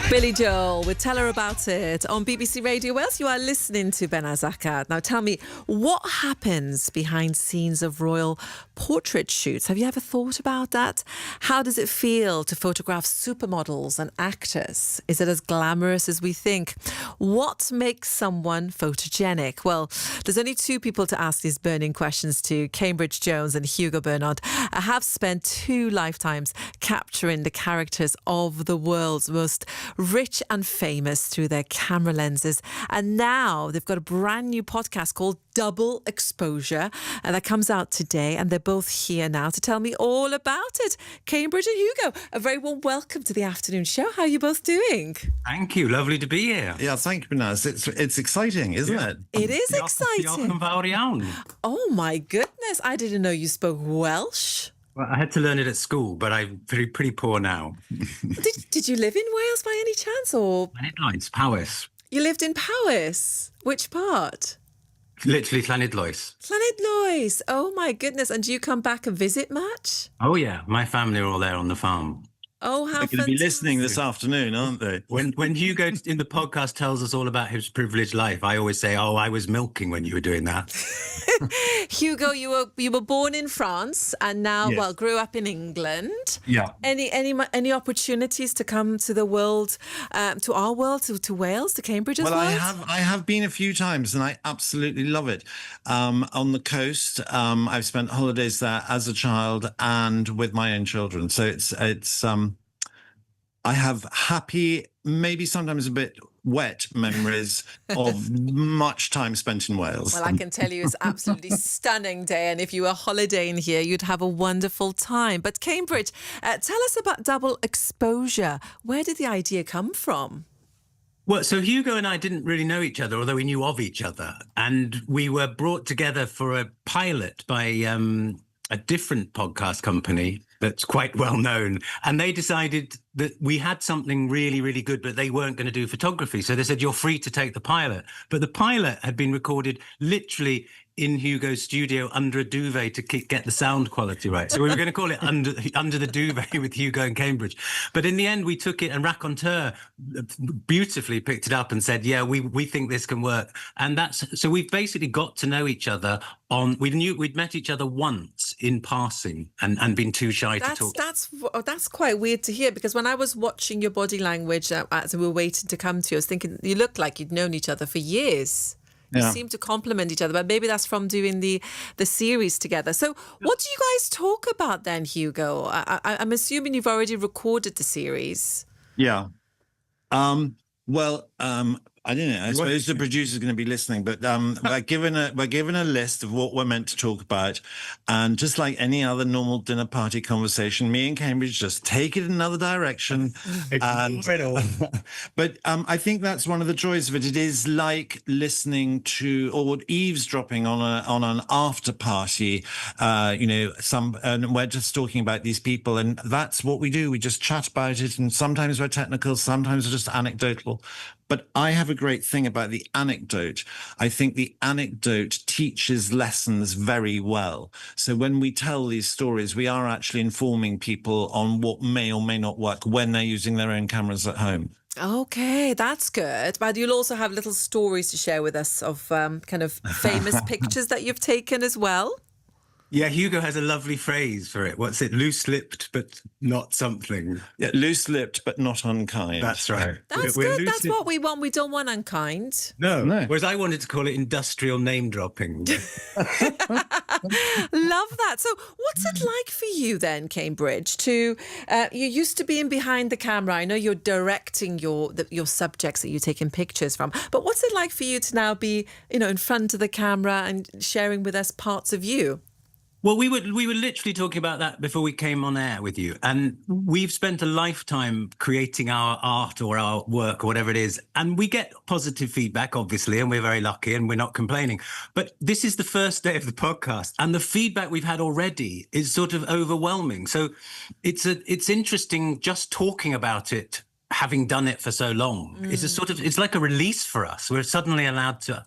Billy Joel with Tell Her About It on BBC Radio Wales. You are listening to Behnaz Akhgar. Now tell me, what happens behind scenes of royal portrait shoots? Have you ever thought about that? How does it feel to photograph supermodels and actors? Is it as glamorous as we think? What makes someone photogenic? Well, there's only two people to ask these burning questions to. Cambridge Jones and Hugo Bernard have spent 2 lifetimes capturing the characters of the world's most rich and famous through their camera lenses. And now they've got a brand new podcast called Double Exposure, and that comes out today. And they're both here now to tell me all about it. Cambridge and Hugo, a very warm welcome to the afternoon show. How are you both doing? Thank you. Lovely to be here. Yeah, thank you, Behnaz. It's exciting, isn't it? It is exciting. Oh my goodness, I didn't know you spoke Welsh. Well, I had to learn it at school, but I'm pretty poor now. Did you live in Wales by any chance, or? Llanidloes, Powys. You lived in Powys? Which part? Literally Llanidloes. Llanidloes. Oh my goodness. And do you come back and visit much? Oh yeah, my family are all there on the farm. Oh, how They're going to be listening this afternoon, aren't they? When Hugo in the podcast tells us all about his privileged life, I always say, "Oh, I was milking when you were doing that." Hugo, you were born in France and now, Yes. grew up in England. Yeah. Any opportunities to come to the world, to our world, to Wales, to Cambridge as well? I have been a few times and I absolutely love it. On the coast, I've spent holidays there as a child and with my own children. So it's I have happy, maybe sometimes a bit wet memories of much time spent in Wales. Well, I can tell you it's absolutely stunning day, and if you were holidaying here, you'd have a wonderful time. But Cambridge, tell us about Double Exposure. Where did the idea come from? Well, so Hugo and I didn't really know each other, although we knew of each other. And we were brought together for a pilot by a different podcast company that's quite well known. And they decided that we had something really, really good, but they weren't going to do photography. So they said, "You're free to take the pilot." But the pilot had been recorded literally in Hugo's studio under a duvet to get the sound quality right. So we were going to call it under the duvet with Hugo and Cambridge. But in the end, we took it, and Raconteur beautifully picked it up and said, "Yeah, we think this can work." And so we've basically got to know each other we'd met each other once in passing and been too shy to talk. That's quite weird to hear, because when I was watching your body language as we were waiting to come to you, I was thinking you looked like you'd known each other for years. You seem to complement each other, but maybe that's from doing the series together. So what do you guys talk about then, Hugo? I'm assuming you've already recorded the series. Yeah. I don't know. I suppose the producer's going to be listening, but we're given a list of what we're meant to talk about, and just like any other normal dinner party conversation, me and Cambridge just take it in another direction. But I think that's one of the joys of it. It is like listening to or eavesdropping on an after party. And we're just talking about these people, and that's what we do. We just chat about it, and sometimes we're technical, sometimes we're just anecdotal. But I have a great thing about the anecdote. I think the anecdote teaches lessons very well. So when we tell these stories, we are actually informing people on what may or may not work when they're using their own cameras at home. Okay, that's good. But you'll also have little stories to share with us of kind of famous pictures that you've taken as well. Yeah, Hugo has a lovely phrase for it. What's it? Loose-lipped, but not something. Yeah, loose-lipped, but not unkind. That's right. That's good. That's what we want. We don't want unkind. No. Whereas I wanted to call it industrial name-dropping. Love that. So what's it like for you then, Cambridge, to you used to being behind the camera. I know you're directing your subjects that you're taking pictures from, but what's it like for you to now be, in front of the camera and sharing with us parts of you? Well, we were literally talking about that before we came on air with you. And we've spent a lifetime creating our art or our work or whatever it is. And we get positive feedback, obviously, and we're very lucky and we're not complaining. But this is the first day of the podcast, and the feedback we've had already is sort of overwhelming. So it's interesting just talking about it, having done it for so long. It's like a release for us. We're suddenly allowed to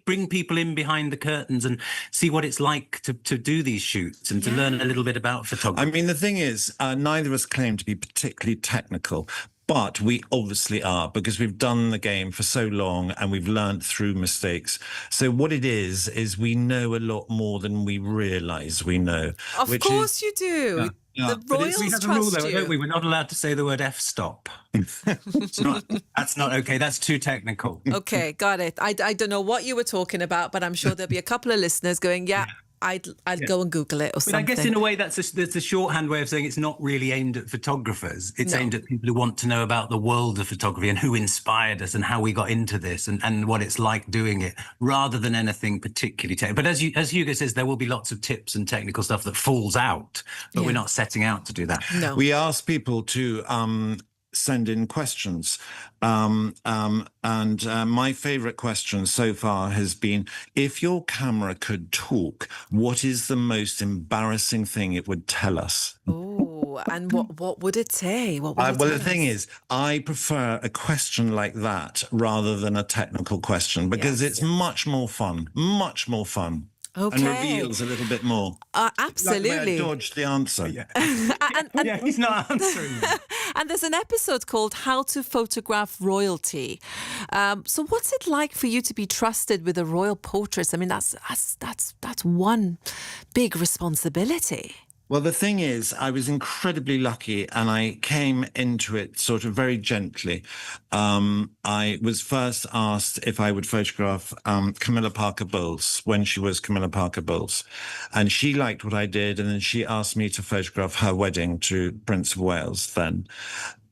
bring people in behind the curtains and see what it's like to do these shoots and to learn a little bit about photography. I mean, the thing is, neither of us claim to be particularly technical, But we obviously are, because we've done the game for so long and we've learned through mistakes. So what it is we know a lot more than we realise we know. Of course you do. Yeah. The But royals we have a trust rule, though, you. don't we? We're not allowed to say the word f-stop. That's not okay. That's too technical. Okay, got it. I don't know what you were talking about, but I'm sure there'll be a couple of listeners going, I'd go and Google it or But something. I guess in a way that's a shorthand way of saying it's not really aimed at photographers. It's aimed at people who want to know about the world of photography and who inspired us and how we got into this and what it's like doing it, rather than anything particularly technical. But as Hugo says, there will be lots of tips and technical stuff that falls out, but we're not setting out to do that. No. We ask people to send in questions. My favorite question so far has been, if your camera could talk, what is the most embarrassing thing it would tell us? Oh, and what would it say? What would it Well, tell the thing us? is, I prefer a question like that rather than a technical question, because it's much more fun, Okay. and reveals a little bit more. Absolutely. Like the way I dodged the answer. Yeah, he's not answering me. And there's an episode called How to Photograph Royalty. So what's it like for you to be trusted with a royal portrait? I mean, that's one big responsibility. Well, the thing is, I was incredibly lucky and I came into it sort of very gently. I was first asked if I would photograph Camilla Parker Bowles when she was Camilla Parker Bowles. And she liked what I did. And then she asked me to photograph her wedding to Prince of Wales then.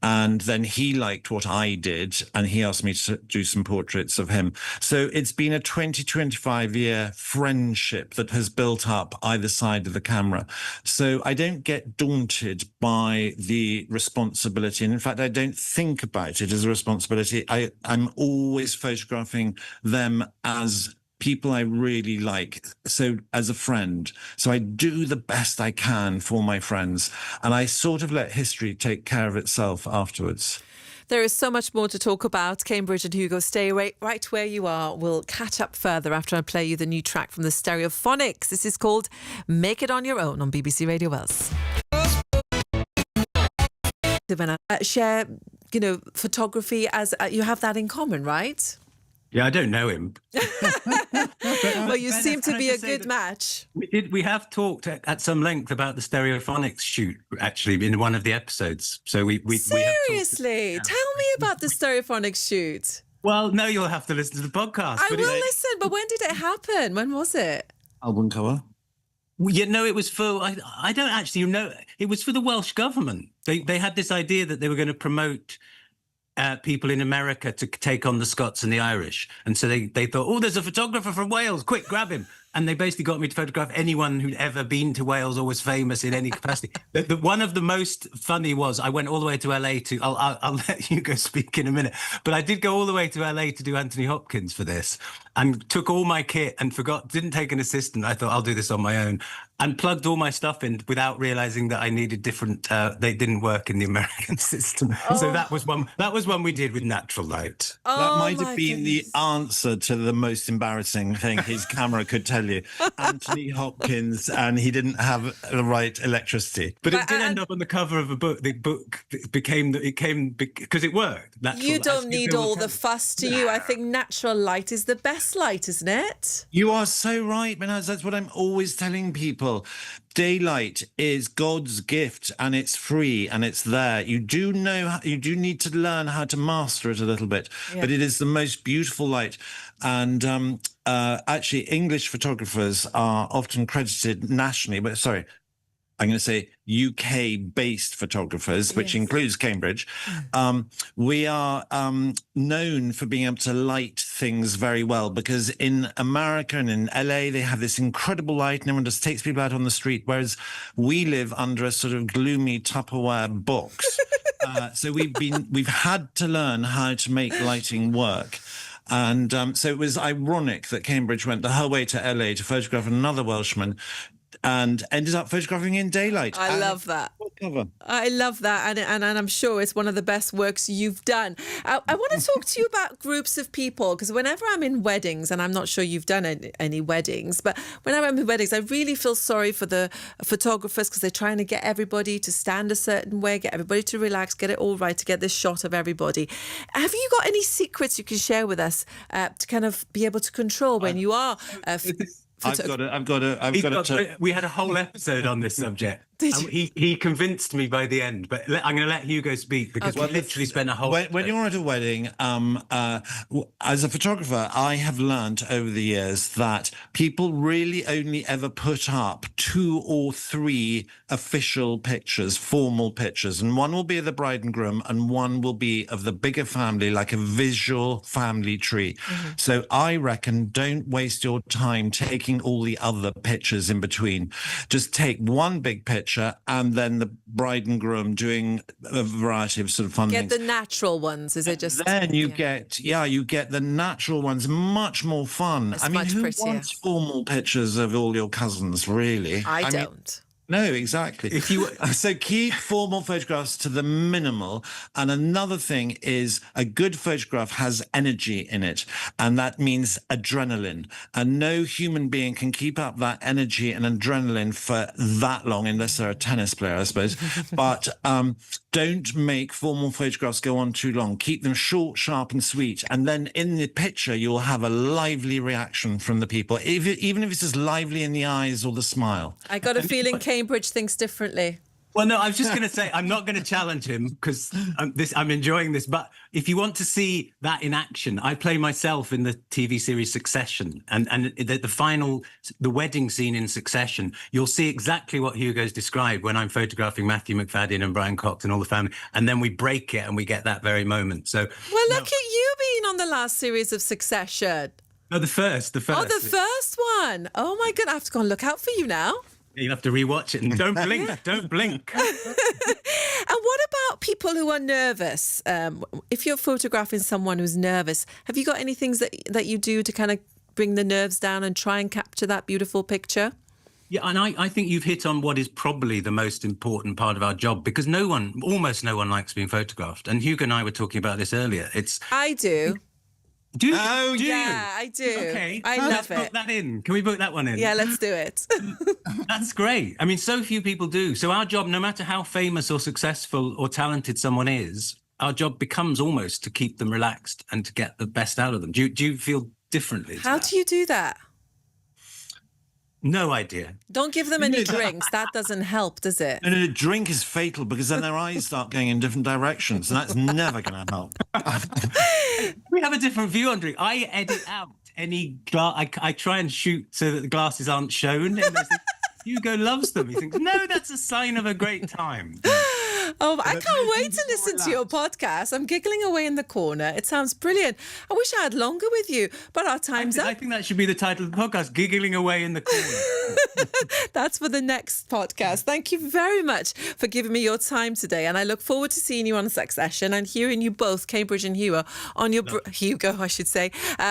And then he liked what I did, and he asked me to do some portraits of him. So it's been a 25-year friendship that has built up either side of the camera. So I don't get daunted by the responsibility. And in fact, I don't think about it as a responsibility. I'm always photographing them as people I really like, so as a friend. So I do the best I can for my friends, and I sort of let history take care of itself afterwards. There is so much more to talk about. Cambridge and Hugo, stay right where you are. We'll catch up further after I play you the new track from the Stereophonics. This is called Make It On Your Own on BBC Radio Wales. Share, photography as you have that in common, right? Yeah, I don't know him. Well, you seem to be a good match. We have talked at some length about the Stereophonics shoot, actually, in one of the episodes. So we Seriously? Tell me about the Stereophonics shoot. Well, no, you'll have to listen to the podcast. I will listen, but when did it happen? When was it? Album cover. It was for, I don't actually know, it was for the Welsh government. They had this idea that they were going to promote people in America to take on the Scots and the Irish. And so they thought, oh, there's a photographer from Wales, quick, grab him. And they basically got me to photograph anyone who'd ever been to Wales or was famous in any capacity. One of the most funny was I went all the way to LA to, I'll let you go speak in a minute, but I did go all the way to LA to do Anthony Hopkins for this and took all my kit and didn't take an assistant. I thought I'll do this on my own and plugged all my stuff in without realizing that I needed different, they didn't work in the American system. Oh. So that was one we did with natural light. Oh, that might have been the answer to the most embarrassing thing his camera could tell you. Anthony Hopkins, and he didn't have the right electricity. But it did end up on the cover of a book. The book became because it worked. You don't need all the fuss, do you? I think natural light is the best light, isn't it? You are so right, Behnaz. That's what I'm always telling people. Daylight is God's gift, and it's free, and it's there. You do need to learn how to master it a little bit, but it is the most beautiful light. And actually, English photographers are often credited nationally, but sorry, I'm going to say UK-based photographers, which includes Cambridge. We are known for being able to light things very well, because in America and in LA, they have this incredible light and everyone just takes people out on the street, whereas we live under a sort of gloomy Tupperware box. So we've had to learn how to make lighting work. And so it was ironic that Cambridge went the whole way to LA to photograph another Welshman and ended up photographing in daylight. I love that. Cover. I love that, and I'm sure it's one of the best works you've done. I want to talk to you about groups of people, because whenever I'm in weddings, and I'm not sure you've done any weddings, but whenever I'm in weddings, I really feel sorry for the photographers, because they're trying to get everybody to stand a certain way, get everybody to relax, get it all right, to get this shot of everybody. Have you got any secrets you can share with us to kind of be able to control when you are... We had a whole episode on this subject. He convinced me by the end, but I'm going to let Hugo speak, because we literally spent a whole... When you're at a wedding, as a photographer, I have learned over the years that people really only ever put up 2 or 3 official pictures, formal pictures, and one will be of the bride and groom, and one will be of the bigger family, like a visual family tree. Mm-hmm. So I reckon, don't waste your time taking all the other pictures in between. Just take one big picture, and then the bride and groom doing a variety of sort of fun things. Get the natural ones, is it just? Then you get the natural ones, much more fun. It's I mean, who prettier. wants formal pictures of all your cousins, really? I don't. No, exactly. So keep formal photographs to the minimal. And another thing is, a good photograph has energy in it, and that means adrenaline. And no human being can keep up that energy and adrenaline for that long, unless they're a tennis player, I suppose. But don't make formal photographs go on too long. Keep them short, sharp, and sweet. And then in the picture, you'll have a lively reaction from the people, even if it's just lively in the eyes or the smile. I got a feeling Cambridge thinks differently. Well, no, I was just going to say, I'm not going to challenge him, because I'm enjoying this. But if you want to see that in action, I play myself in the TV series Succession, and the wedding scene in Succession, you'll see exactly what Hugo's described when I'm photographing Matthew McFadden and Brian Cox and all the family, and then we break it and we get that very moment. So, well, look at you being on the last series of Succession. No, the first. Oh, the first one. Oh my God, I have to go and look out for you now. You'll have to rewatch it, and don't blink, don't blink. And what about people who are nervous? If you're photographing someone who's nervous, have you got any things that you do to kind of bring the nerves down and try and capture that beautiful picture? Yeah, and I think you've hit on what is probably the most important part of our job, because almost no one likes being photographed. And Hugo and I were talking about this earlier. I do. Do you? Oh, yeah, I do. Okay, I love let's it. book that in. Can we book that one in? Yeah, let's do it. That's great. I mean, so few people do. So our job, no matter how famous or successful or talented someone is, our job becomes almost to keep them relaxed and to get the best out of them. Do you feel differently? How do you do that? No idea. Don't give them any drinks. That doesn't help, does it? And a drink is fatal, because then their eyes start going in different directions, and that's never going to help. We have a different view on drink. I edit out any glass. I try and shoot so that the glasses aren't shown. And Hugo loves them. He thinks, no, that's a sign of a great time. Oh, I can't wait to listen to your podcast. I'm giggling away in the corner. It sounds brilliant. I wish I had longer with you, but our time's up. I think that should be the title of the podcast, Giggling Away in the Corner. That's for the next podcast. Thank you very much for giving me your time today. And I look forward to seeing you on Succession and hearing you both, Cambridge and Hugo, on your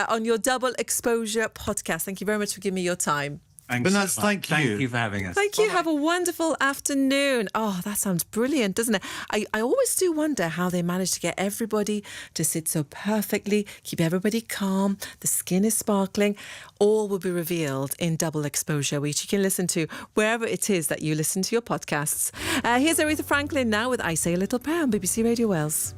on your Double Exposure podcast. Thank you very much for giving me your time. Behnaz, thank you. Thank you for having us. Thank you. Have a wonderful afternoon. Oh, that sounds brilliant, doesn't it? I always do wonder how they manage to get everybody to sit so perfectly, keep everybody calm, the skin is sparkling. All will be revealed in Double Exposure, which you can listen to wherever it is that you listen to your podcasts. Here's Aretha Franklin now with I Say a Little Prayer on BBC Radio Wales.